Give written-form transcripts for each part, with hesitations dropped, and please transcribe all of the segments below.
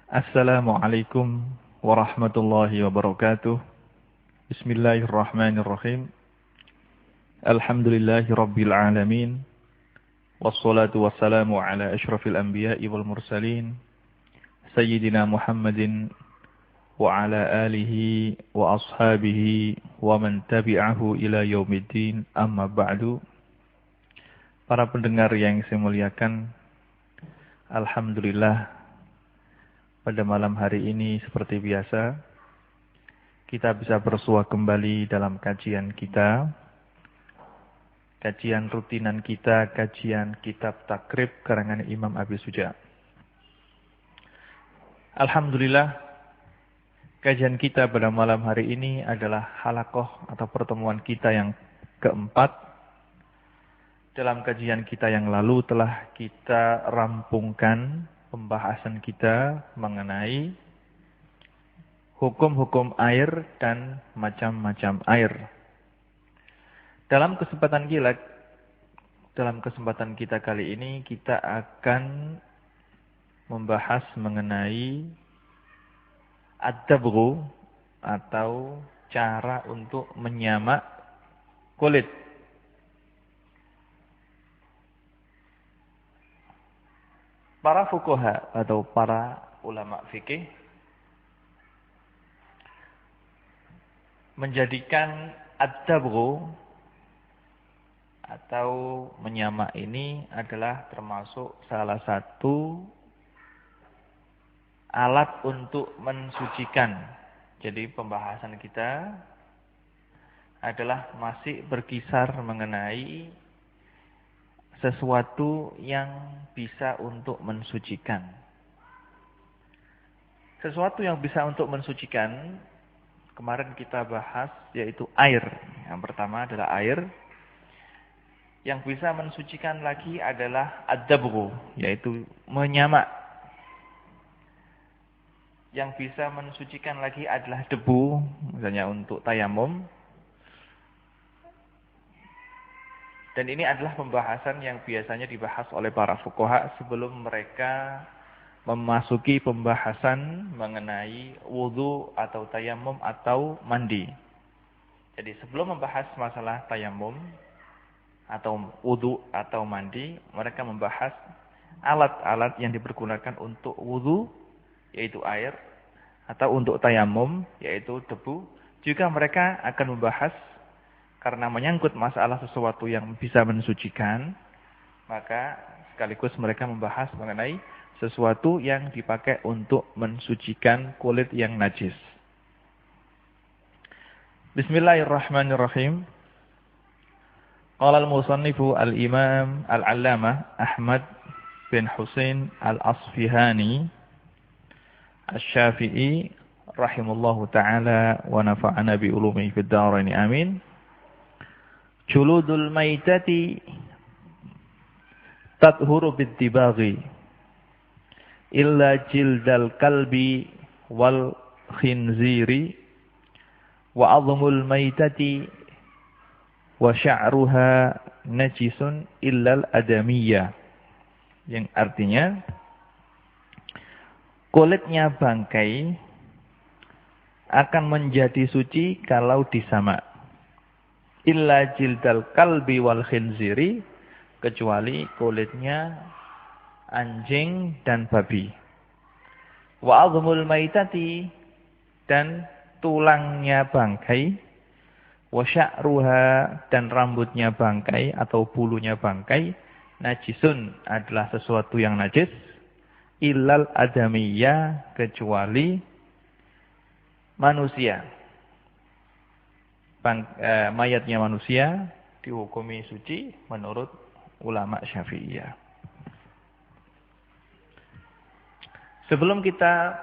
Assalamualaikum warahmatullahi wabarakatuh. Bismillahirrahmanirrahim. Alhamdulillahi rabbil alamin. Wassalatu wassalamu ala asyrafil anbiya'i wal mursalin. Sayyidina Muhammadin wa ala alihi wa ashabihi wa man tabi'ahu ila yaumiddin, amma ba'du. Para pendengar yang saya muliakan, alhamdulillah pada malam hari ini seperti biasa kita bisa bersua kembali dalam kajian kita, kajian rutinan kita, kajian kitab takrib karangan Imam Abi Suja. Alhamdulillah, kajian kita pada malam hari ini adalah halaqah atau pertemuan kita yang keempat. Dalam kajian kita yang lalu telah kita rampungkan pembahasan kita mengenai hukum-hukum air dan macam-macam air. Dalam kesempatan kita kali ini kita akan membahas mengenai ad-dabghu atau cara untuk menyamak kulit. Para fuqaha atau para ulama fikih menjadikan ad-dabghu atau menyamak ini adalah termasuk salah satu alat untuk mensucikan. Jadi pembahasan kita adalah masih berkisar mengenai sesuatu yang bisa untuk mensucikan. Sesuatu yang bisa untuk mensucikan, kemarin kita bahas yaitu air. Yang pertama adalah air. Yang bisa mensucikan lagi adalah ad-dabghu, yaitu menyamak. Yang bisa mensucikan lagi adalah debu, misalnya untuk tayamum. Dan ini adalah pembahasan yang biasanya dibahas oleh para fuqaha sebelum mereka memasuki pembahasan mengenai wudu atau tayamum atau mandi. Jadi sebelum membahas masalah tayamum atau wudu atau mandi, mereka membahas alat-alat yang dipergunakan untuk wudu, yaitu air, atau untuk tayamum, yaitu debu. Juga mereka akan membahas, karena menyangkut masalah sesuatu yang bisa mensucikan, maka sekaligus mereka membahas mengenai sesuatu yang dipakai untuk mensucikan kulit yang najis. Bismillahirrahmanirrahim. Qala al-musannifu al-imam al-allamah Ahmad bin Husain al-Asfihani asy-Syafi'i rahimallahu ta'ala wa nafa'ana bi ulumihi fid dharain amin. Juludul maitati tathuru bid-dibaghi illa jildal kalbi wal khinziri wa adhmul maitati wa sya'ruha najisun illal adamiyah. Yang artinya kulitnya bangkai akan menjadi suci kalau disamak. Illa jildal kalbi wal khinziri, kecuali kulitnya anjing dan babi. Wa adhmul maitati, dan tulangnya bangkai. Wa sya'ruha, dan rambutnya bangkai atau bulunya bangkai. Najisun, adalah sesuatu yang najis. Illal adamiyah, kecuali manusia. Mayatnya manusia dihukumi suci menurut ulama Syafi'iyah. Sebelum kita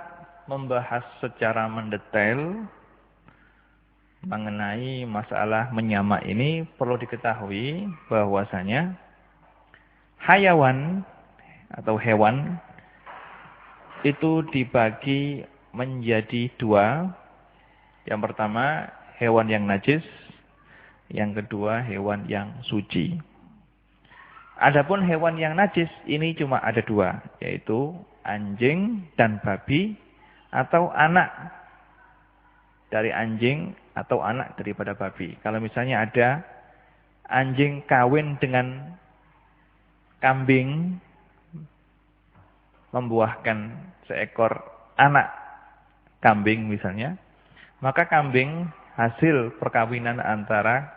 membahas secara mendetail mengenai masalah menyamak ini, perlu diketahui bahwasanya hayawan atau hewan itu dibagi menjadi dua. Yang pertama, hewan yang najis. Yang kedua, hewan yang suci. Adapun hewan yang najis ini cuma ada dua, yaitu anjing dan babi, atau anak dari anjing atau anak daripada babi. Kalau misalnya ada anjing kawin dengan kambing, membuahkan seekor anak kambing misalnya, maka kambing hasil perkawinan antara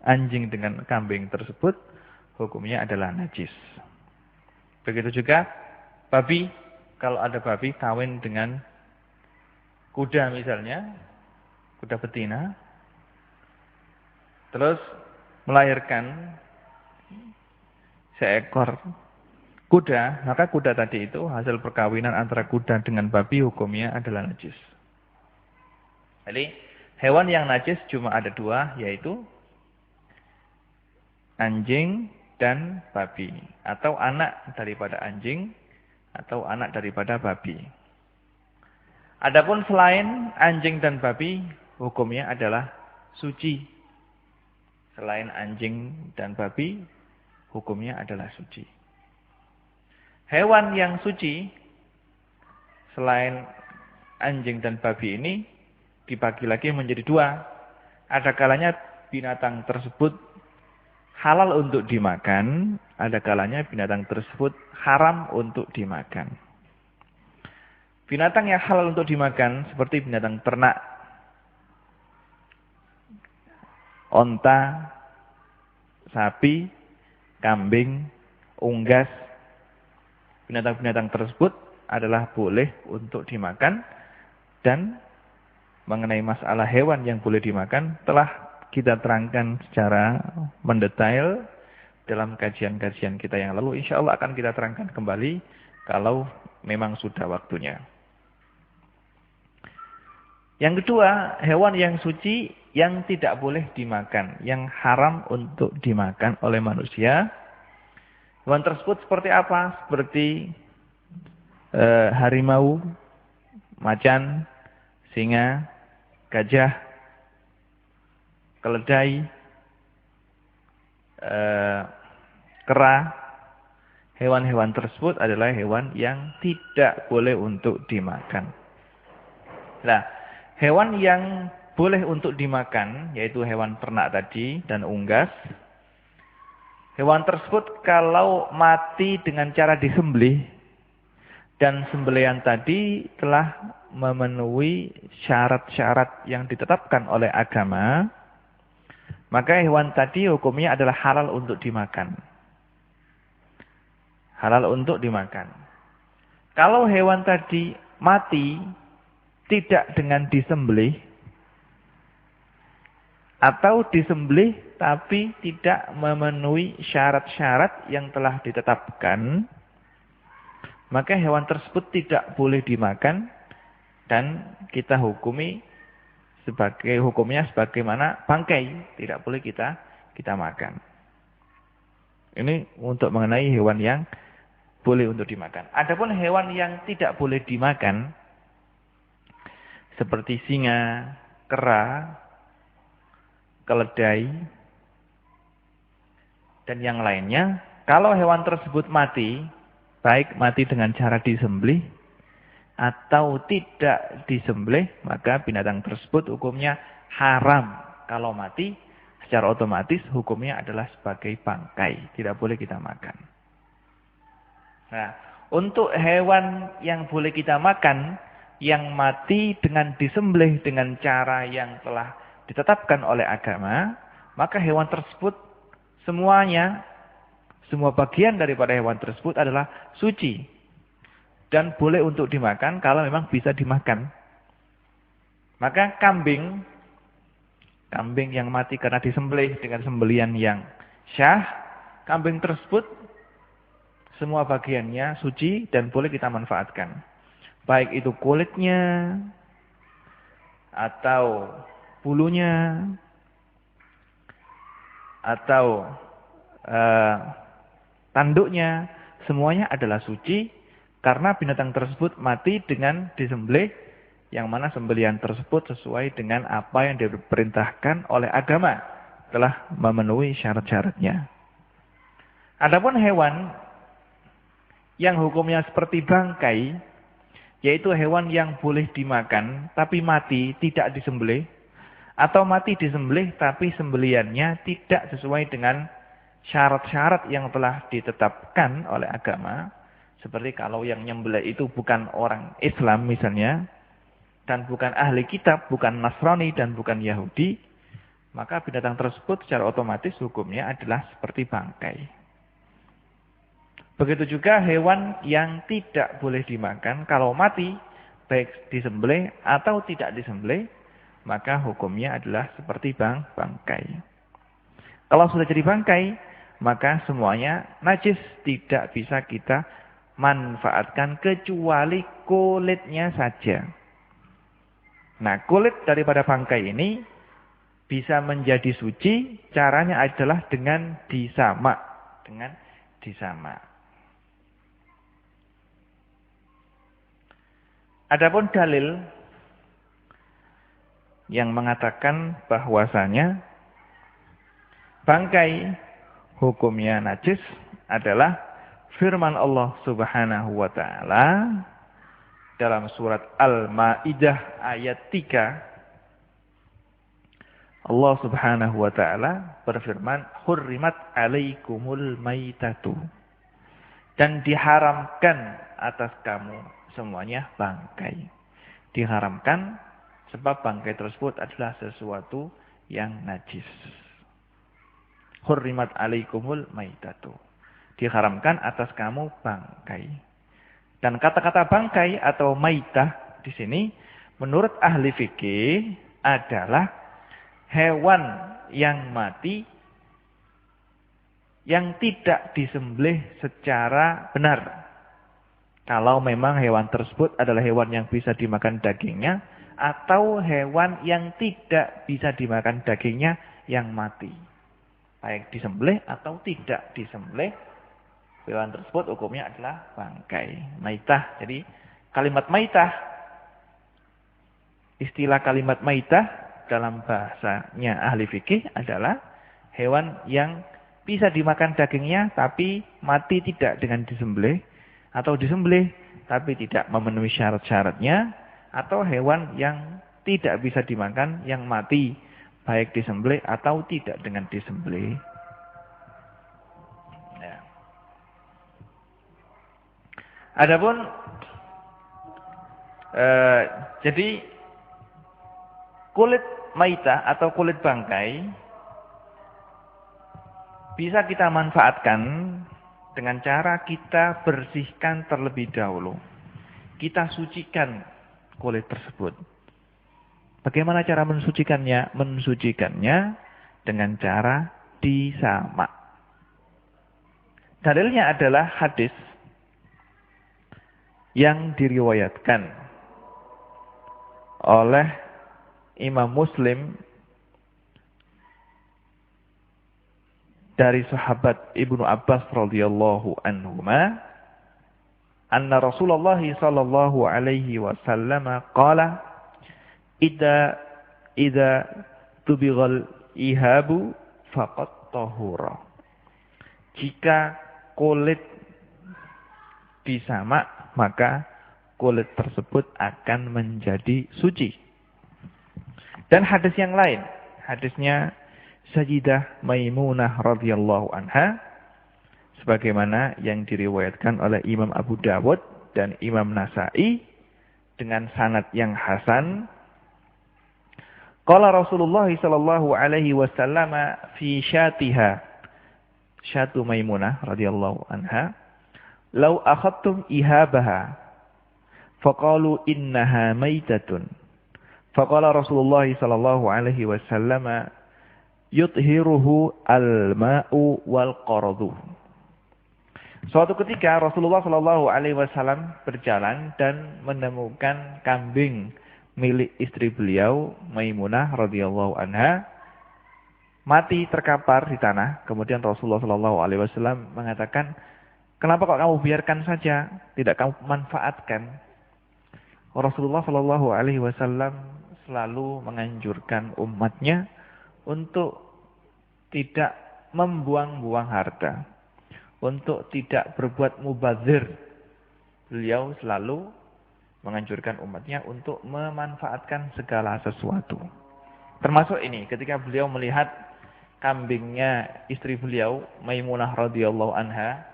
anjing dengan kambing tersebut hukumnya adalah najis. Begitu juga babi, kalau ada babi kawin dengan kuda misalnya, kuda betina, terus melahirkan seekor kuda, maka kuda tadi itu hasil perkawinan antara kuda dengan babi hukumnya adalah najis. Jadi hewan yang najis cuma ada dua, yaitu anjing dan babi, atau anak daripada anjing atau anak daripada babi. Adapun selain anjing dan babi, hukumnya adalah suci. Selain anjing dan babi, hukumnya adalah suci. Hewan yang suci selain anjing dan babi ini dibagi lagi menjadi dua. Ada kalanya binatang tersebut halal untuk dimakan, ada kalanya binatang tersebut haram untuk dimakan. Binatang yang halal untuk dimakan seperti binatang ternak, onta, sapi, kambing, unggas. Binatang-binatang tersebut adalah boleh untuk dimakan, dan mengenai masalah hewan yang boleh dimakan telah kita terangkan secara mendetail dalam kajian-kajian kita yang lalu. Insya Allah akan kita terangkan kembali kalau memang sudah waktunya. Yang kedua, hewan yang suci yang tidak boleh dimakan, yang haram untuk dimakan oleh manusia. Hewan tersebut seperti apa? Seperti harimau, macan, singa, gajah, keledai, kera. Hewan-hewan tersebut adalah hewan yang tidak boleh untuk dimakan. Nah, hewan yang boleh untuk dimakan, yaitu hewan ternak tadi dan unggas. Hewan tersebut kalau mati dengan cara disembelih, dan sembelihan tadi telah memenuhi syarat-syarat yang ditetapkan oleh agama, maka hewan tadi hukumnya adalah halal untuk dimakan. Halal untuk dimakan. Kalau hewan tadi mati tidak dengan disembelih, atau disembelih tapi tidak memenuhi syarat-syarat yang telah ditetapkan, maka hewan tersebut tidak boleh dimakan, dan kita hukumnya sebagaimana bangkai, tidak boleh kita makan. Ini untuk mengenai hewan yang boleh untuk dimakan. Adapun hewan yang tidak boleh dimakan seperti singa, kera, keledai, dan yang lainnya, kalau hewan tersebut mati, baik mati dengan cara disembelih atau tidak disembelih, maka binatang tersebut hukumnya haram. Kalau mati, secara otomatis hukumnya adalah sebagai bangkai, tidak boleh kita makan. Nah, untuk hewan yang boleh kita makan, yang mati dengan disembelih dengan cara yang telah ditetapkan oleh agama, maka hewan tersebut semuanya, semua bagian daripada hewan tersebut adalah suci dan boleh untuk dimakan kalau memang bisa dimakan. Maka kambing yang mati karena disembelih dengan sembelihan yang syah, kambing tersebut semua bagiannya suci dan boleh kita manfaatkan. Baik itu kulitnya atau bulunya atau tanduknya, semuanya adalah suci karena binatang tersebut mati dengan disembelih, yang mana sembelihan tersebut sesuai dengan apa yang diperintahkan oleh agama, telah memenuhi syarat-syaratnya. Adapun hewan yang hukumnya seperti bangkai, yaitu hewan yang boleh dimakan tapi mati tidak disembelih, atau mati disembelih tapi sembeliannya tidak sesuai dengan syarat-syarat yang telah ditetapkan oleh agama. Seperti kalau yang nyembelih itu bukan orang Islam misalnya, dan bukan ahli kitab, bukan Nasrani dan bukan Yahudi, maka binatang tersebut secara otomatis hukumnya adalah seperti bangkai. Begitu juga hewan yang tidak boleh dimakan, kalau mati, baik disembelih atau tidak disembelih, maka hukumnya adalah seperti bangkai. Kalau sudah jadi bangkai, maka semuanya najis, tidak bisa kita manfaatkan kecuali kulitnya saja. Nah, kulit daripada bangkai ini bisa menjadi suci, caranya adalah dengan disamak. Adapun dalil yang mengatakan bahwasanya bangkai hukumnya najis adalah firman Allah Subhanahu wa taala dalam surat Al-Maidah ayat 3. Allah Subhanahu wa taala berfirman, "Hurrimat 'alaikumul maitatu." Dan diharamkan atas kamu semuanya bangkai. Diharamkan sebab bangkai tersebut adalah sesuatu yang najis. Hurrimat 'alaikumul maitatu. Diharamkan atas kamu bangkai. Dan kata-kata bangkai atau maitah di sini menurut ahli fikih adalah hewan yang mati yang tidak disembelih secara benar. Kalau memang hewan tersebut adalah hewan yang bisa dimakan dagingnya, atau hewan yang tidak bisa dimakan dagingnya yang mati. Baik disembelih atau tidak disembelih, hewan tersebut hukumnya adalah bangkai. Maitah. Jadi kalimat maitah, istilah kalimat maitah dalam bahasanya ahli fikih adalah hewan yang bisa dimakan dagingnya tapi mati tidak dengan disembelih, atau disembelih tapi tidak memenuhi syarat-syaratnya, atau hewan yang tidak bisa dimakan yang mati baik disembelih atau tidak dengan disembelih. Ya. Adapun jadi kulit maitah atau kulit bangkai bisa kita manfaatkan dengan cara kita bersihkan terlebih dahulu. Kita sucikan kulit tersebut. Bagaimana cara mensucikannya? Mensucikannya dengan cara disamak. Dalilnya adalah hadis yang diriwayatkan oleh Imam Muslim dari sahabat Ibnu Abbas radhiyallahu anhuma, anna Rasulullah sallallahu alaihi wasallam qala, idza tubighal ihabu faqad tahura. Jika kulit disamak, maka kulit tersebut akan menjadi suci. Dan hadis yang lain, hadisnya Sayyidah Maimunah radhiyallahu anha, sebagaimana yang diriwayatkan oleh Imam Abu Dawud dan Imam Nasa'i dengan sanad yang hasan. Qala Rasulullah sallallahu alaihi wasallam fi syatiha, syatu Maimunah radhiyallahu anha, "Lau akhadtum ihabaha faqalu innaha maitatun." Faqala Rasulullah sallallahu alaihi wasallam, "Yuthiruhu al-ma'u wal qaradu." Suatu ketika Rasulullah sallallahu alaihi wasallam berjalan dan menemukan kambing milik istri beliau Maimunah radhiyallahu anha mati terkapar di tanah. Kemudian Rasulullah sallallahu alaihi wasallam mengatakan, "Kenapa kok kamu biarkan saja? Tidak kamu manfaatkan?" Rasulullah sallallahu alaihi wasallam selalu menganjurkan umatnya untuk tidak membuang-buang harta, untuk tidak berbuat mubazir. Beliau selalu menganjurkan umatnya untuk memanfaatkan segala sesuatu. Termasuk ini, ketika beliau melihat kambingnya istri beliau, Maimunah radhiyallahu anha,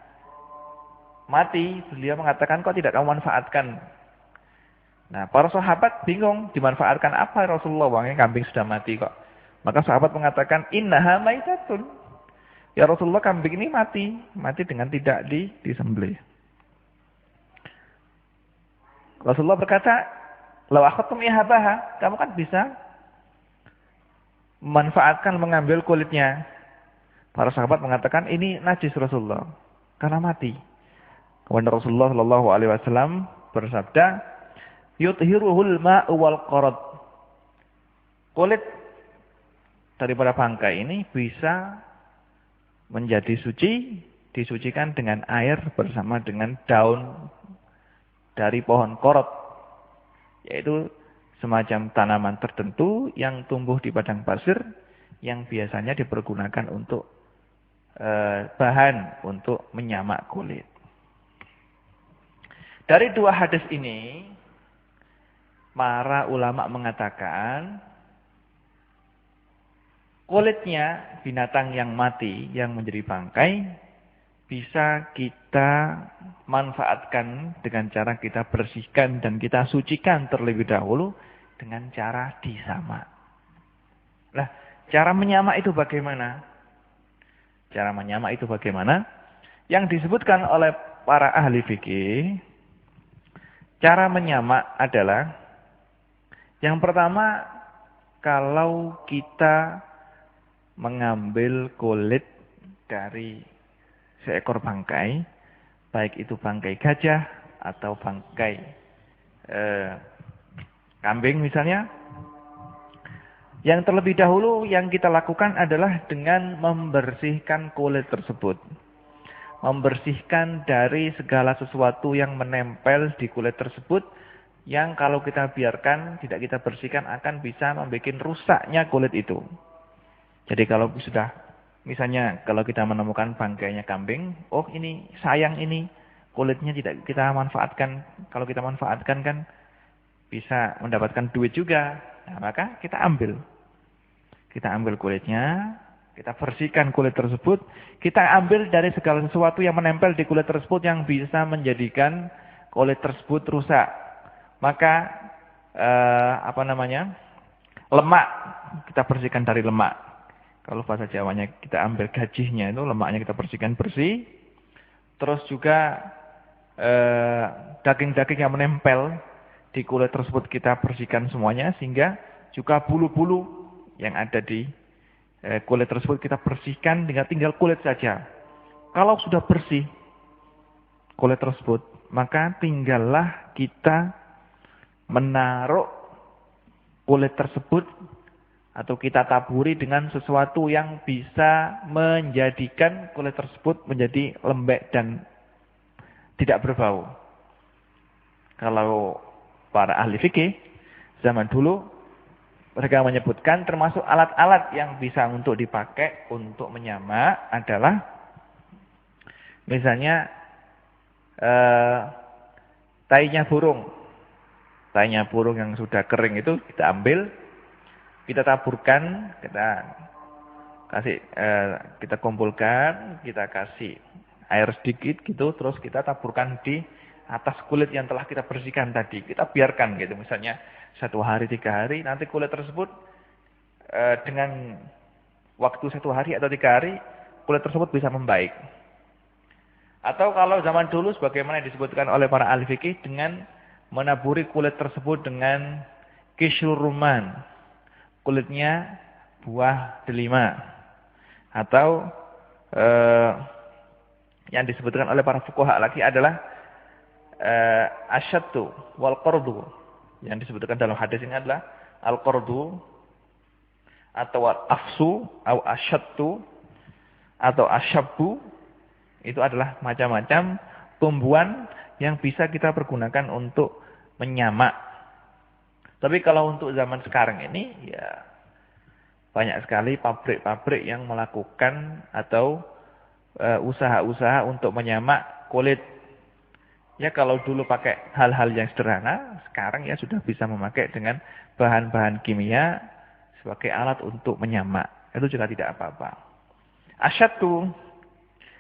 mati, beliau mengatakan, kok tidak kamu manfaatkan? Nah, para sahabat bingung, dimanfaatkan apa Rasulullah? Wangnya kambing sudah mati kok. Maka sahabat mengatakan, innaha maitatun. Ya Rasulullah, kambing ini mati. Mati dengan tidak disembelih. Rasulullah berkata, law akhadtum ihabaha, kamu kan bisa memanfaatkan mengambil kulitnya. Para sahabat mengatakan ini najis Rasulullah karena mati. Kemudian Rasulullah Shallallahu alaihi wasallam bersabda, yuthiruhul ma'u wal qarad. Kulit daripada bangkai ini bisa menjadi suci, disucikan dengan air bersama dengan daun dari pohon korot, yaitu semacam tanaman tertentu yang tumbuh di padang pasir yang biasanya dipergunakan untuk bahan untuk menyamak kulit. Dari dua hadis ini, para ulama mengatakan kulitnya binatang yang mati, yang menjadi bangkai, bisa kita manfaatkan dengan cara kita bersihkan dan kita sucikan terlebih dahulu dengan cara disamak. Nah, cara menyamak itu bagaimana? Cara menyamak itu bagaimana? Yang disebutkan oleh para ahli fikih, cara menyamak adalah yang pertama, kalau kita mengambil kulit dari seekor bangkai, baik itu bangkai gajah atau bangkai kambing misalnya, yang terlebih dahulu yang kita lakukan adalah dengan membersihkan kulit tersebut. Membersihkan dari segala sesuatu yang menempel di kulit tersebut, yang kalau kita biarkan, tidak kita bersihkan akan bisa membuat rusaknya kulit itu. Jadi kalau sudah misalnya kalau kita menemukan bangkainya kambing, oh ini sayang ini, kulitnya tidak kita manfaatkan. Kalau kita manfaatkan kan bisa mendapatkan duit juga. Nah, maka kita ambil. Kita ambil kulitnya, kita bersihkan kulit tersebut, kita ambil dari segala sesuatu yang menempel di kulit tersebut yang bisa menjadikan kulit tersebut rusak. Maka lemak kita bersihkan dari lemak. Kalau bahasa Jawanya kita ambil gajihnya itu, lemaknya kita bersihkan bersih. Terus juga daging-daging yang menempel di kulit tersebut kita bersihkan semuanya. Sehingga juga bulu-bulu yang ada di kulit tersebut kita bersihkan, tinggal kulit saja. Kalau sudah bersih kulit tersebut, maka tinggallah kita menaruh kulit tersebut atau kita taburi dengan sesuatu yang bisa menjadikan kulit tersebut menjadi lembek dan tidak berbau. Kalau para ahli fikih zaman dulu, mereka menyebutkan termasuk alat-alat yang bisa untuk dipakai untuk menyamak adalah misalnya tainya burung. Tainya burung yang sudah kering itu kita ambil, kita taburkan, kita kumpulkan, kita kasih air sedikit gitu, terus kita taburkan di atas kulit yang telah kita bersihkan tadi. Kita biarkan gitu, misalnya 1 hari, 3 hari, nanti kulit tersebut dengan waktu 1 hari atau 3 hari, kulit tersebut bisa membaik. Atau kalau zaman dulu sebagaimana disebutkan oleh para ahli fikih, dengan menaburi kulit tersebut dengan kishrur rumman, kulitnya buah delima, atau yang disebutkan oleh para fuqaha lagi adalah asyattu wal qardu. Yang disebutkan dalam hadis ini adalah al-qardu atau al-afsu atau asyattu atau asyabbu. Itu adalah macam-macam tumbuhan yang bisa kita pergunakan untuk menyamak. Tapi kalau untuk zaman sekarang ini, ya banyak sekali pabrik-pabrik yang melakukan atau usaha-usaha untuk menyamak kulit. Ya kalau dulu pakai hal-hal yang sederhana, sekarang ya sudah bisa memakai dengan bahan-bahan kimia sebagai alat untuk menyamak. Itu juga tidak apa-apa. Asyatu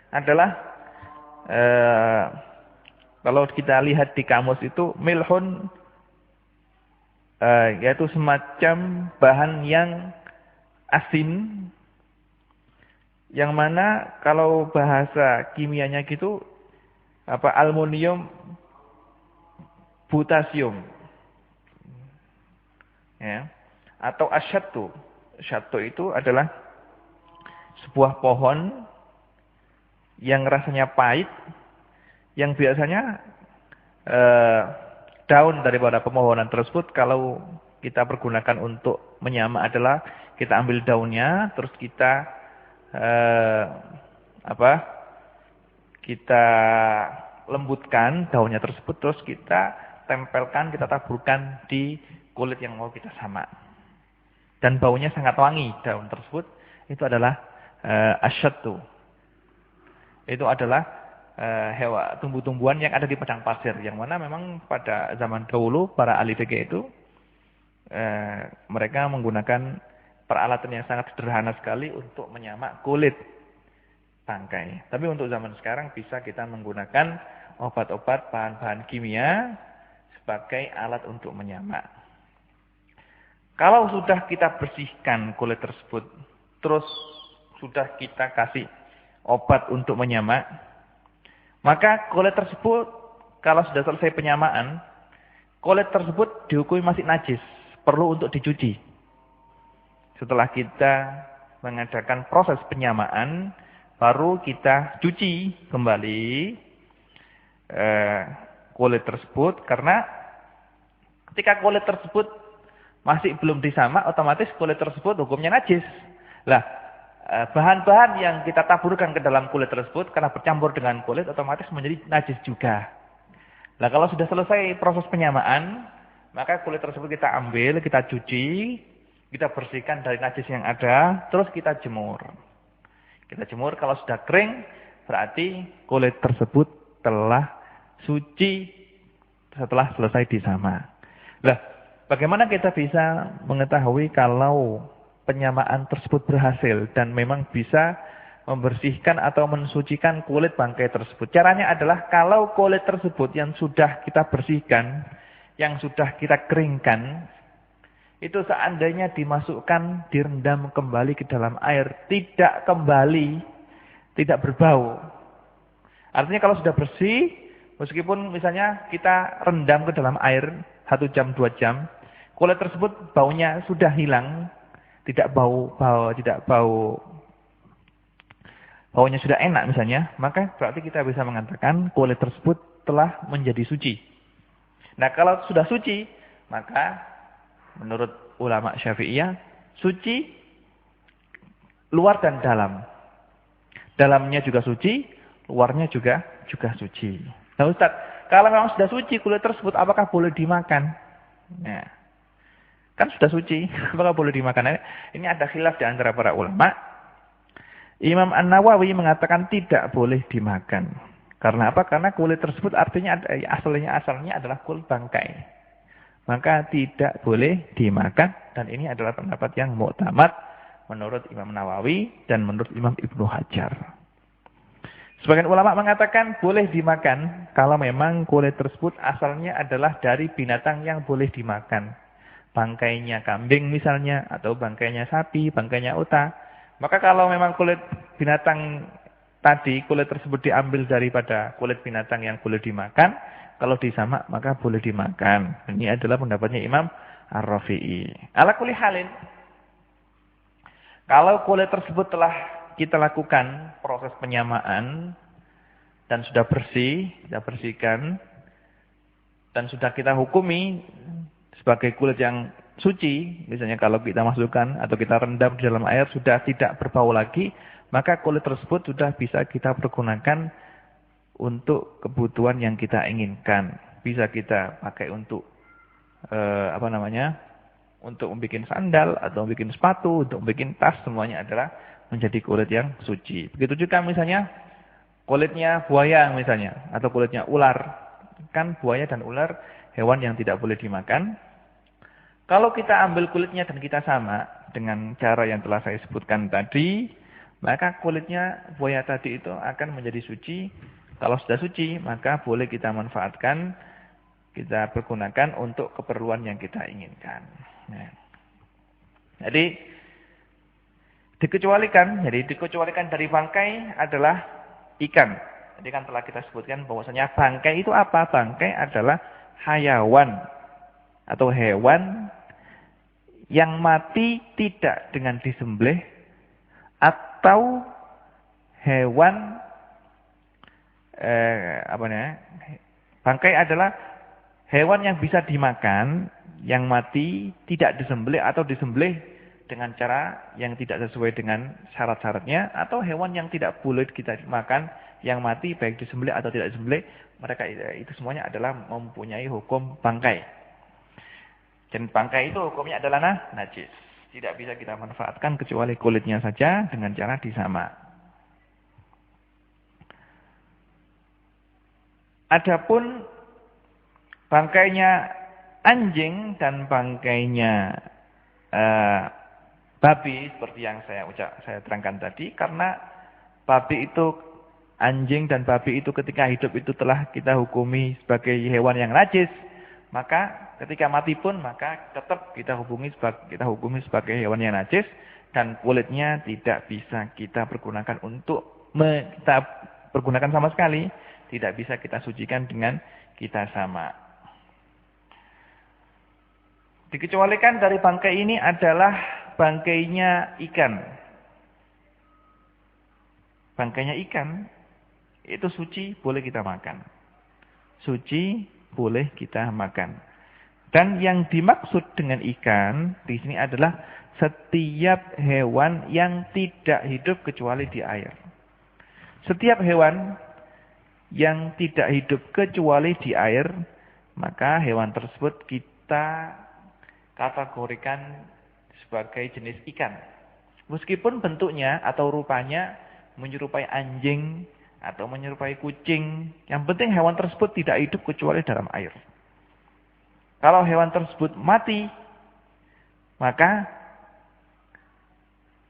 adalah kalau kita lihat di kamus itu milhun, yaitu semacam bahan yang asin, yang mana kalau bahasa kimianya gitu aluminium butasium, ya, atau asyatu. Asyatu itu adalah sebuah pohon yang rasanya pahit, yang biasanya daun daripada pemohonan tersebut kalau kita pergunakan untuk menyamak adalah kita ambil daunnya, terus kita kita lembutkan daunnya tersebut, terus kita tempelkan, kita taburkan di kulit yang mau kita samak. Dan baunya sangat wangi daun tersebut. Itu adalah asyatu. Itu adalah tumbuh-tumbuhan yang ada di padang pasir, yang mana memang pada zaman dahulu para ahli fikih itu mereka menggunakan peralatan yang sangat sederhana sekali untuk menyamak kulit bangkai. Tapi untuk zaman sekarang bisa kita menggunakan obat-obat, bahan-bahan kimia sebagai alat untuk menyamak. Kalau sudah kita bersihkan kulit tersebut, terus sudah kita kasih obat untuk menyamak, maka kulit tersebut kalau sudah selesai penyamaan, kulit tersebut dihukumi masih najis, perlu untuk dicuci. Setelah kita mengadakan proses penyamaan, baru kita cuci kembali kulit tersebut, karena ketika kulit tersebut masih belum disamak, otomatis kulit tersebut hukumnya najis. Lah, bahan-bahan yang kita taburkan ke dalam kulit tersebut karena bercampur dengan kulit otomatis menjadi najis juga. Nah, kalau sudah selesai proses penyamaan, maka kulit tersebut kita ambil, kita cuci, kita bersihkan dari najis yang ada, terus kita jemur. Kita jemur, kalau sudah kering, berarti kulit tersebut telah suci setelah selesai disamak. Lah, bagaimana kita bisa mengetahui kalau penyamaan tersebut berhasil dan memang bisa membersihkan atau mensucikan kulit bangkai tersebut? Caranya adalah kalau kulit tersebut yang sudah kita bersihkan, yang sudah kita keringkan, itu seandainya dimasukkan, direndam kembali ke dalam air, tidak kembali, tidak berbau. Artinya kalau sudah bersih, meskipun misalnya kita rendam ke dalam air 1 jam, 2 jam, kulit tersebut baunya sudah hilang, tidak bau, baunya sudah enak misalnya, maka berarti kita bisa mengatakan kulit tersebut telah menjadi suci. Nah, kalau sudah suci, maka menurut ulama Syafi'iyah, suci luar dan dalam. Dalamnya juga suci, luarnya juga suci. Nah, Ustaz, kalau memang sudah suci kulit tersebut, apakah boleh dimakan? Nah, kan sudah suci, apakah boleh dimakan? Ini ada khilaf di antara para ulama. Imam An-Nawawi mengatakan tidak boleh dimakan. Karena apa? Karena kulit tersebut artinya asalnya adalah kulit bangkai. Maka tidak boleh dimakan, dan ini adalah pendapat yang mu'tamad menurut Imam Nawawi dan menurut Imam Ibnu Hajar. Sebagian ulama mengatakan boleh dimakan kalau memang kulit tersebut asalnya adalah dari binatang yang boleh dimakan. Bangkainya kambing misalnya, atau bangkainya sapi, bangkainya unta. Maka kalau memang kulit binatang tadi, kulit tersebut diambil daripada kulit binatang yang boleh dimakan, kalau disamak maka boleh dimakan. Ini adalah pendapatnya Imam Ar-Rafi'i. Ala kulli halin, kalau kulit tersebut telah kita lakukan proses penyamaan dan sudah bersih, kita bersihkan, dan sudah kita hukumi sebagai kulit yang suci, misalnya kalau kita masukkan atau kita rendam di dalam air sudah tidak berbau lagi, maka kulit tersebut sudah bisa kita pergunakan untuk kebutuhan yang kita inginkan. Bisa kita pakai untuk untuk membuat sandal, atau membuat sepatu, untuk membuat tas, semuanya adalah menjadi kulit yang suci. Begitu juga misalnya kulitnya buaya misalnya, atau kulitnya ular. Kan buaya dan ular hewan yang tidak boleh dimakan. Kalau kita ambil kulitnya dan kita sama dengan cara yang telah saya sebutkan tadi, maka kulitnya buaya tadi itu akan menjadi suci. Kalau sudah suci, maka boleh kita manfaatkan, kita pergunakan untuk keperluan yang kita inginkan. Nah. Jadi dikecualikan dari bangkai adalah ikan. Jadi kan telah kita sebutkan bahwasanya bangkai itu apa? Bangkai adalah hayawan atau hewan yang mati tidak dengan disembelih, atau hewan bangkai adalah hewan yang bisa dimakan, yang mati tidak disembelih atau disembelih dengan cara yang tidak sesuai dengan syarat-syaratnya, atau hewan yang tidak boleh kita makan, yang mati baik disembelih atau tidak disembelih, mereka itu semuanya adalah mempunyai hukum bangkai. Dan bangkai itu hukumnya adalah najis. Tidak bisa kita manfaatkan kecuali kulitnya saja dengan cara disamak. Adapun bangkainya anjing dan bangkainya babi, seperti yang saya terangkan tadi, karena babi itu, anjing dan babi itu ketika hidup itu telah kita hukumi sebagai hewan yang najis, maka ketika mati pun maka tetap kita hukumi sebagai hewan yang najis, dan kulitnya tidak bisa kita pergunakan kita pergunakan sama sekali, tidak bisa kita sucikan dengan kita sama. Dikecualikan dari bangkai ini adalah bangkainya ikan. Bangkainya ikan itu suci, boleh kita makan. Suci, boleh kita makan. Dan yang dimaksud dengan ikan di sini adalah setiap hewan yang tidak hidup kecuali di air. Setiap hewan yang tidak hidup kecuali di air, maka hewan tersebut kita kategorikan sebagai jenis ikan. Meskipun bentuknya atau rupanya menyerupai anjing atau menyerupai kucing, yang penting hewan tersebut tidak hidup kecuali dalam air. Kalau hewan tersebut mati, maka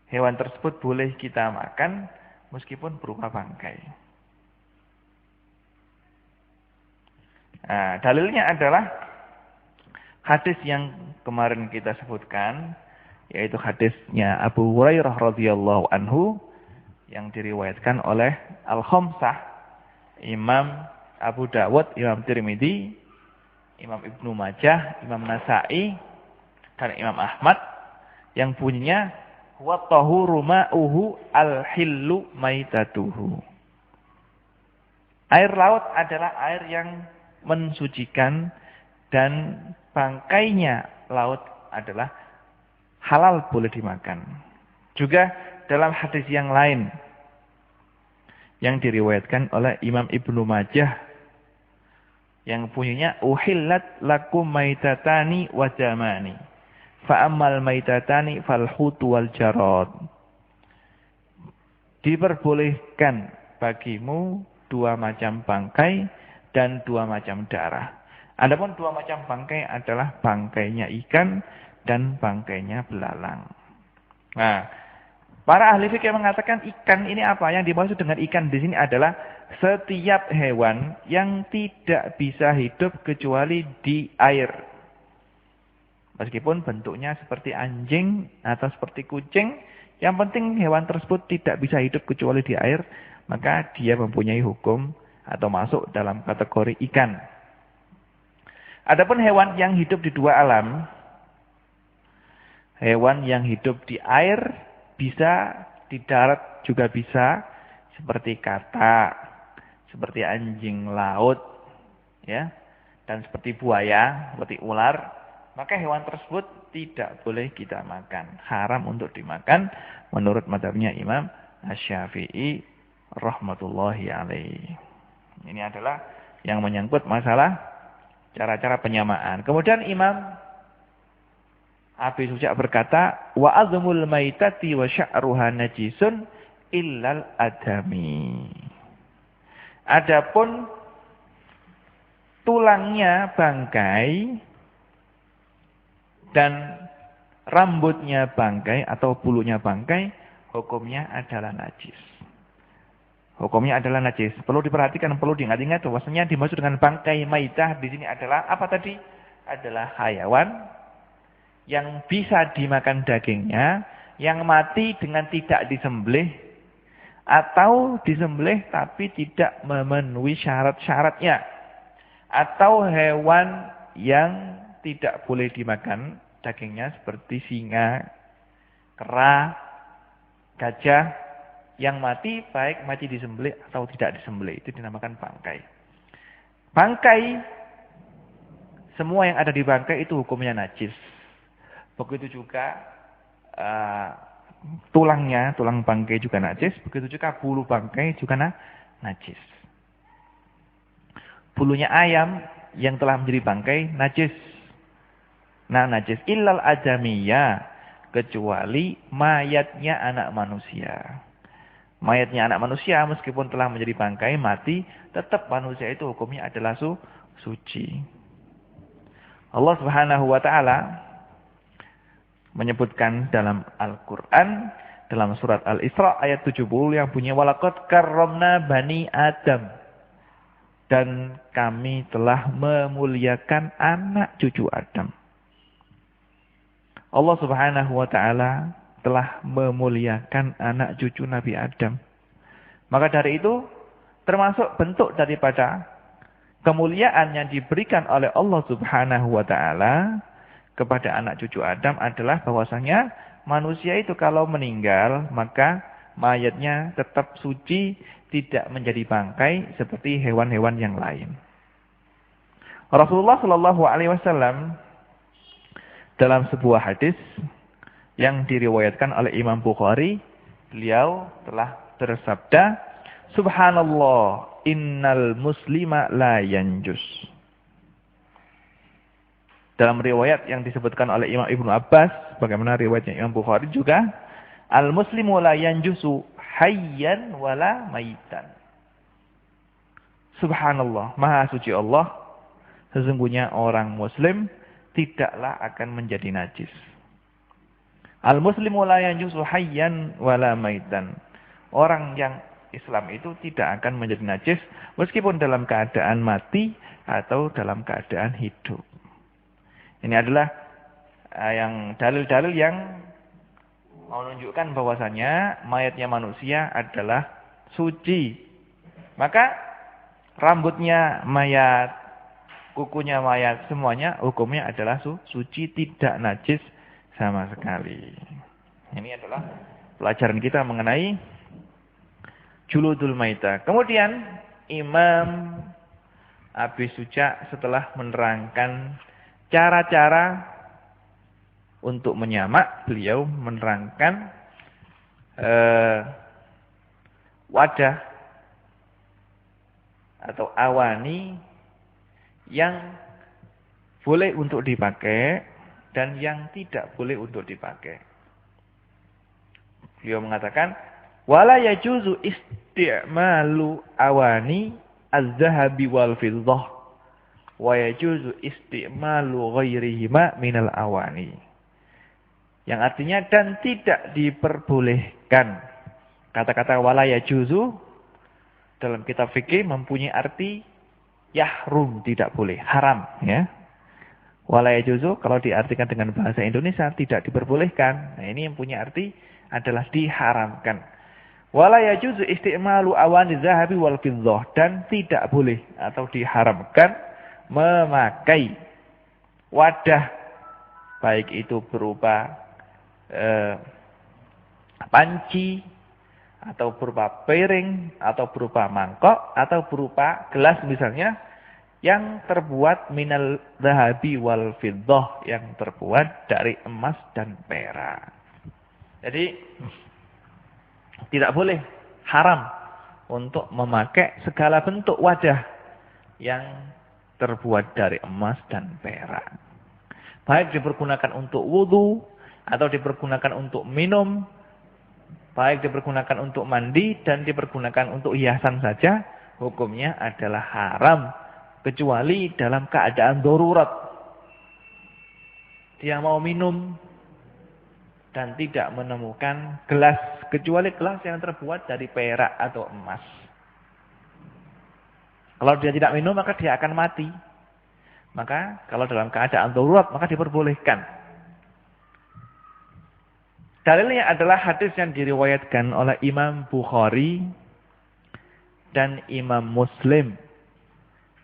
hewan tersebut boleh kita makan meskipun berupa bangkai. Nah, dalilnya adalah hadis yang kemarin kita sebutkan, yaitu hadisnya Abu Hurairah radhiyallahu anhu, yang diriwayatkan oleh Al-Khamsah, Imam Abu Dawud, Imam Tirmidzi, Imam Ibnu Majah, Imam Nasa'i, dan Imam Ahmad, yang bunyinya wa tahuru ma'uhu al-hillu maitatuhu. Air laut adalah air yang mensucikan, dan bangkainya laut adalah halal, boleh dimakan. Juga dalam hadis yang lain yang diriwayatkan oleh Imam Ibnu Majah, yang bunyinya uhillat lakum maitatani wa jamani fa ammal maitatani fal hutu wal jarad. Diperbolehkan bagimu dua macam bangkai dan dua macam darah. Adapun dua macam bangkai adalah bangkainya ikan dan bangkainya belalang. Nah, para ahli fikih mengatakan ikan ini apa? Yang dimaksud dengan ikan di sini adalah setiap hewan yang tidak bisa hidup kecuali di air. Meskipun bentuknya seperti anjing atau seperti kucing, yang penting hewan tersebut tidak bisa hidup kecuali di air, maka dia mempunyai hukum atau masuk dalam kategori ikan. Adapun hewan yang hidup di dua alam, hewan yang hidup di air bisa, di darat juga bisa, seperti katak, seperti anjing laut, ya, dan seperti buaya, seperti ular, maka hewan tersebut tidak boleh kita makan, haram untuk dimakan menurut mazhabnya Imam Asy-Syafi'i rahmatullahi alaihi. Ini adalah yang menyangkut masalah cara-cara penyamaan. Kemudian Imam Abi Suja berkata, wa azmul maitati wa sya'ruha najisun illal adami. Adapun tulangnya bangkai dan rambutnya bangkai atau bulunya bangkai, hukumnya adalah najis. Hukumnya adalah najis. Perlu diperhatikan, perlu diingat-ingat bahwasanya dimaksud dengan bangkai maitah di sini adalah apa tadi? Adalah hayawan yang bisa dimakan dagingnya, yang mati dengan tidak disembelih atau disembelih tapi tidak memenuhi syarat-syaratnya. Atau hewan yang tidak boleh dimakan dagingnya seperti singa, kera, gajah yang mati baik mati disembelih atau tidak disembelih, itu dinamakan bangkai. Bangkai, semua yang ada di bangkai itu hukumnya najis. Begitu juga tulangnya, tulang bangkai juga najis. Begitu juga bulu bangkai juga najis. Bulunya ayam yang telah menjadi bangkai najis. Nah, najis illal adamiyah, kecuali mayatnya anak manusia. Mayatnya anak manusia meskipun telah menjadi bangkai mati, tetap manusia itu hukumnya adalah suci. Allah Subhanahu wa taala menyebutkan dalam Al-Qur'an dalam surat Al-Isra ayat 70 yang bunyinya walaqad karramna bani Adam. Dan kami telah memuliakan anak cucu Adam. Allah Subhanahu wa taala telah memuliakan anak cucu Nabi Adam. Maka dari itu termasuk bentuk daripada kemuliaan yang diberikan oleh Allah Subhanahu wa taala kepada anak cucu Adam adalah bahwasanya manusia itu kalau meninggal maka mayatnya tetap suci, tidak menjadi bangkai seperti hewan-hewan yang lain. Rasulullah Shallallahu alaihi wasallam dalam sebuah hadis yang diriwayatkan oleh Imam Bukhari, beliau telah bersabda, Subhanallah, innal muslima la yanjus. Dalam riwayat yang disebutkan oleh Imam Ibnu Abbas, bagaimana riwayatnya Imam Bukhari juga, al-muslimu la yanjusu hayyan wala maitan. Subhanallah, maha suci Allah, sesungguhnya orang muslim tidaklah akan menjadi najis. Al-muslimu la yanjusu hayyan wala maitan. Orang yang Islam itu tidak akan menjadi najis meskipun dalam keadaan mati atau dalam keadaan hidup. Ini adalah yang dalil-dalil yang menunjukkan bahwasanya mayatnya manusia adalah suci. Maka rambutnya mayat, kukunya mayat, semuanya hukumnya adalah suci, tidak najis sama sekali. Ini adalah pelajaran kita mengenai juludul maitah. Kemudian Imam Abi Suja setelah menerangkan cara-cara untuk menyamak, beliau menerangkan wadah atau awani yang boleh untuk dipakai dan yang tidak boleh untuk dipakai. Beliau mengatakan, wala yajuzu isti'malu awani az-zahabi wal fiddah wa yajuzu isti'malu ghairihima minal awani. Yang artinya dan tidak diperbolehkan. Kata-kata wala yajuzu dalam kitab fikih mempunyai arti yahrum, tidak boleh, haram, ya. Wala yajuzu kalau diartikan dengan bahasa Indonesia tidak diperbolehkan. Nah, ini yang punya arti adalah diharamkan. Wala yajuzu isti'malu awani zahabi wal fiddah, dan tidak boleh atau diharamkan memakai wadah baik itu berupa panci atau berupa piring atau berupa mangkok atau berupa gelas misalnya yang terbuat minal zahabi wal fiddah, yang terbuat dari emas dan perak. Jadi tidak boleh, haram untuk memakai segala bentuk wadah yang terbuat dari emas dan perak. Baik dipergunakan untuk wudu, atau dipergunakan untuk minum, baik dipergunakan untuk mandi, dan dipergunakan untuk hiasan saja, hukumnya adalah haram. Kecuali dalam keadaan darurat. Dia mau minum dan tidak menemukan gelas, kecuali gelas yang terbuat dari perak atau emas. Kalau dia tidak minum, maka dia akan mati. Maka kalau dalam keadaan darurat, maka diperbolehkan. Dalilnya adalah hadis yang diriwayatkan oleh Imam Bukhari dan Imam Muslim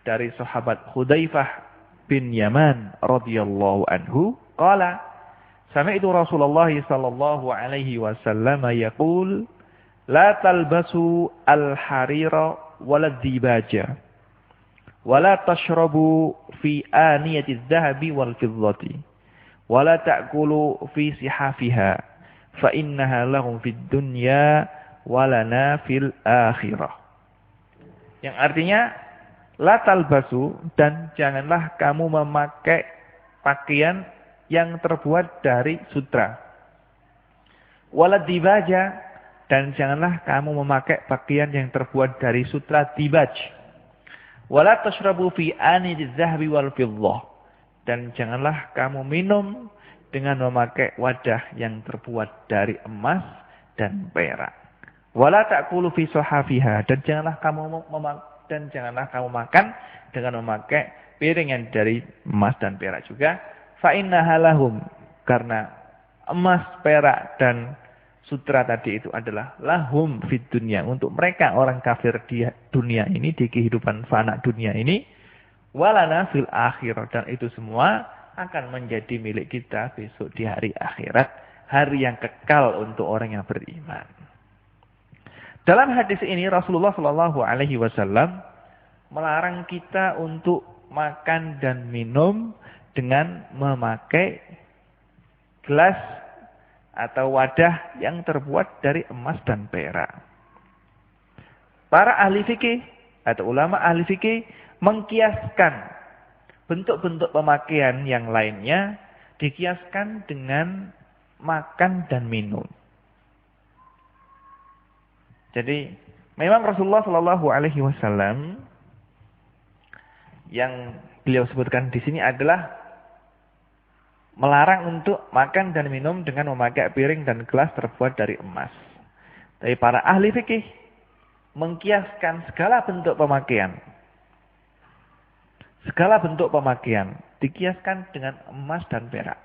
dari sahabat Hudzaifah bin Yaman radhiyallahu anhu, qala sami'tu Rasulullah sallallahu alaihi wasallam yaqul la talbasu al-harira wala dibaja wala tashrabu fi aniyati adh-dhahabi wal fiddati wala ta'kulu fi sihafiha fa innaha lahum fid dunya walana fil akhirah. Yang artinya la talbasu, dan janganlah kamu memakai pakaian yang terbuat dari sutra. Wala dibaja, dan janganlah kamu memakai pakaian yang terbuat dari sutra dibaj. Wala tashrabu fi anidz zahabi wal fiddah, dan janganlah kamu minum dengan memakai wadah yang terbuat dari emas dan perak. Wala ta'kulu fi sahafiha, dan janganlah kamu makan dengan memakai piring yang dari emas dan perak juga. Fa innaha lahum, karena emas, perak dan sutra tadi itu adalah lahum fid dunya, untuk mereka orang kafir di dunia ini, di kehidupan fana dunia ini, walana fil akhirah, dan itu semua akan menjadi milik kita besok di hari akhirat, hari yang kekal untuk orang yang beriman. Dalam hadis ini Rasulullah Shallallahu alaihi wasallam melarang kita untuk makan dan minum dengan memakai gelas atau wadah yang terbuat dari emas dan perak. Para ahli fikih atau ulama ahli fikih mengkiaskan bentuk-bentuk pemakaian yang lainnya, dikiaskan dengan makan dan minum. Jadi memang Rasulullah Shallallahu alaihi wasallam yang beliau sebutkan di sini adalah melarang untuk makan dan minum dengan memakai piring dan gelas terbuat dari emas. Tapi para ahli fikih mengkiaskan segala bentuk pemakaian. Segala bentuk pemakaian dikiaskan dengan emas dan perak.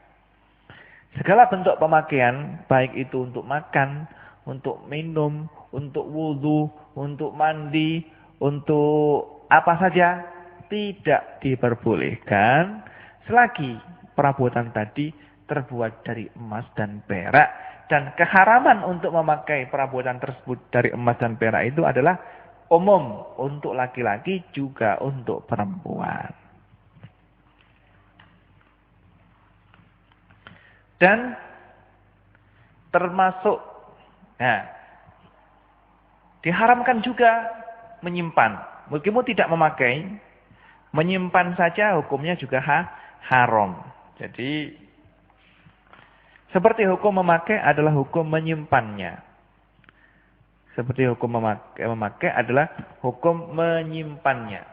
Segala bentuk pemakaian, baik itu untuk makan, untuk minum, untuk wudu, untuk mandi, untuk apa saja, tidak diperbolehkan selagi perabotan tadi terbuat dari emas dan perak. Dan keharaman untuk memakai perabotan tersebut dari emas dan perak itu adalah umum untuk laki-laki juga untuk perempuan. Dan termasuk diharamkan juga menyimpan. Meskipun tidak memakai, menyimpan saja hukumnya juga haram. Jadi seperti hukum memakai adalah hukum menyimpannya. Seperti hukum memakai adalah hukum menyimpannya.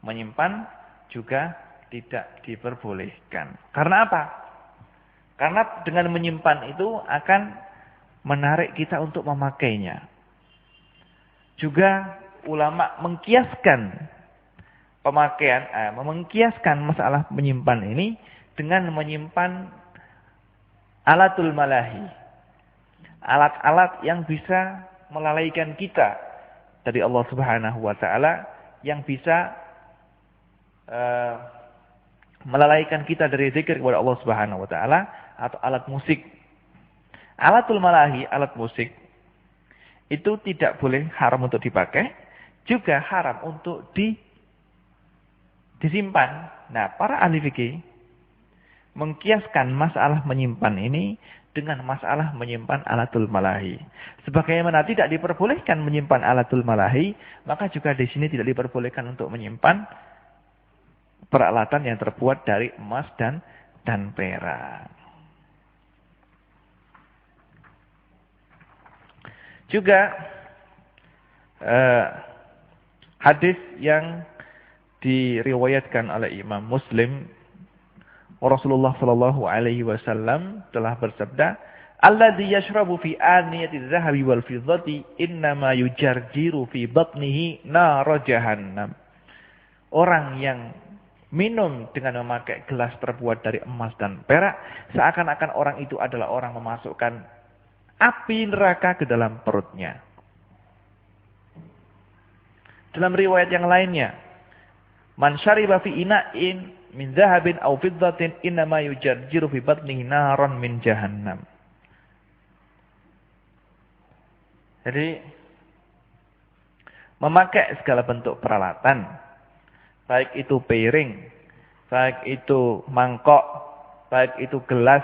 Menyimpan juga tidak diperbolehkan. Karena apa? Karena dengan menyimpan itu akan menarik kita untuk memakainya. Juga ulama mengkiaskan pemakaian, mengkiaskan masalah menyimpan ini dengan menyimpan alatul malahi. Alat-alat yang bisa melalaikan kita dari Allah Subhanahu wa taala, yang bisa melalaikan kita dari zikir kepada Allah Subhanahu wa taala, atau alat musik. Alatul malahi, alat musik itu tidak boleh, haram untuk dipakai, juga haram untuk disimpan. Nah, para ahli fikih mengkiaskan masalah menyimpan ini dengan masalah menyimpan alatul malahi. Sebagaimana tidak diperbolehkan menyimpan alatul malahi, maka juga di sini tidak diperbolehkan untuk menyimpan peralatan yang terbuat dari emas dan dan perak. Juga hadis yang diriwayatkan oleh Imam Muslim, Rasulullah sallallahu alaihi wasallam telah bersabda, "Alladzi yashrabu fi aniyati adh-dhahabi wal fiddati innama yujarjiru fi batnihi nar jahannam." Orang yang minum dengan memakai gelas terbuat dari emas dan perak, seakan-akan orang itu adalah orang memasukkan api neraka ke dalam perutnya. Dalam riwayat yang lainnya, "Man syariba fi ina'in min dhahabin aw fiddatin innama yujarjiru fi batnihi naran min jahannam." Jadi memakai segala bentuk peralatan, baik itu piring, baik itu mangkok, baik itu gelas,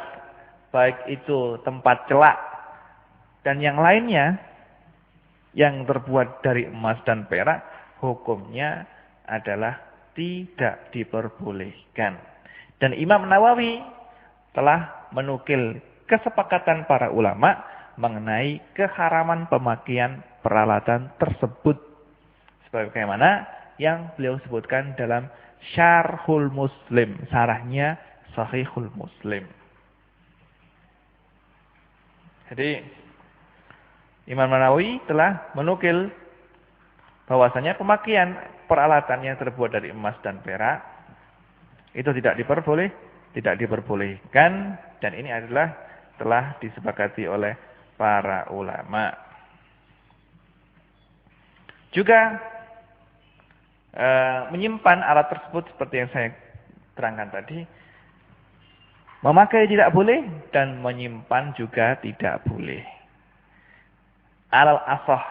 baik itu tempat celak, dan yang lainnya yang terbuat dari emas dan perak, hukumnya adalah tidak diperbolehkan. Dan Imam Nawawi telah menukil kesepakatan para ulama mengenai keharaman pemakaian peralatan tersebut, sebagaimana yang beliau sebutkan dalam Syarhul Muslim, syarahnya Sahihul Muslim. Jadi Imam Nawawi telah menukil bahwasanya pemakaian peralatan yang terbuat dari emas dan perak itu tidak diperbolehkan, dan ini adalah telah disepakati oleh para ulama. Juga menyimpan alat tersebut seperti yang saya terangkan tadi, memakai tidak boleh dan menyimpan juga tidak boleh. Alal asah,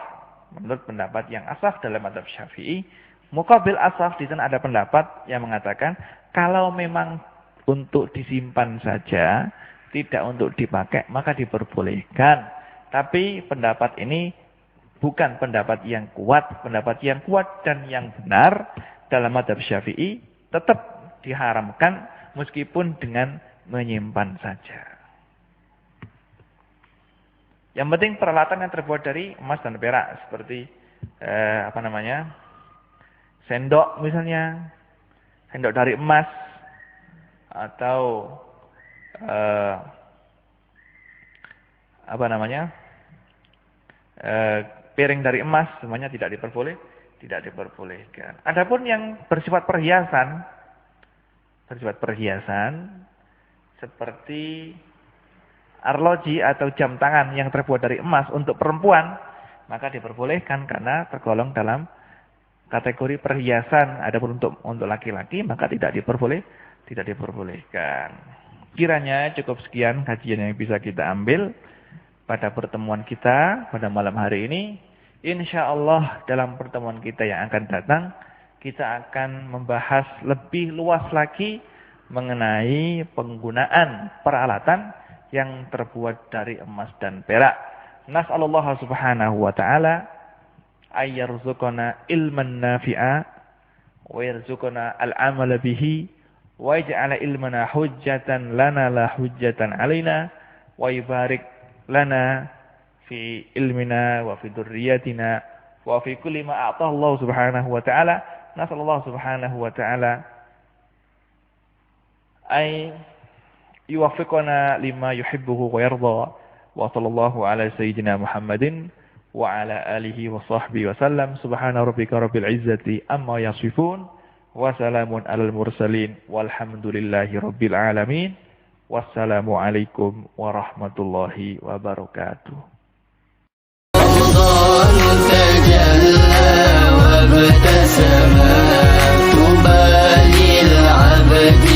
menurut pendapat yang asah dalam mazhab Syafi'i, muqabil asah di sana ada pendapat yang mengatakan kalau memang untuk disimpan saja, tidak untuk dipakai, maka diperbolehkan. Tapi pendapat ini bukan pendapat yang kuat. Pendapat yang kuat dan yang benar dalam mazhab Syafi'i tetap diharamkan meskipun dengan menyimpan saja. Yang penting peralatan yang terbuat dari emas dan perak, seperti sendok misalnya, sendok dari emas, atau piring dari emas, semuanya tidak diperbolehkan. Adapun yang bersifat perhiasan seperti arloji atau jam tangan yang terbuat dari emas untuk perempuan, maka diperbolehkan karena tergolong dalam kategori perhiasan. Adapun untuk laki-laki maka tidak diperbolehkan. Kiranya cukup sekian kajian yang bisa kita ambil pada pertemuan kita pada malam hari ini. Insyaallah dalam pertemuan kita yang akan datang kita akan membahas lebih luas lagi mengenai penggunaan peralatan yang terbuat dari emas dan perak. Nas'alullah subhanahu wa ta'ala ayyarzuqana ilman nafi'a wa yarzuqana al-amala bihi wa yaj'ala ilmana hujjatan lana la hujjatan alaina wa yubarik lana fi ilmina wa fi dzurriyyatina wa fi kulli ma a'tahu Allah subhanahu wa ta'ala. Nas'alullah subhanahu wa ta'ala ay yuwaffiqana lima yuhibbuhu wa yarda. Wa sallallahu ala sayyidina Muhammadin wa ala alihi wa sahbihi wa sallam. Subhana rabbika rabbil izzati amma yasifun wa salamun alal mursalin walhamdulillahi rabbil alamin. Wassalamu alaikum warahmatullahi wabarakatuh. وابتسم طوبى للعبد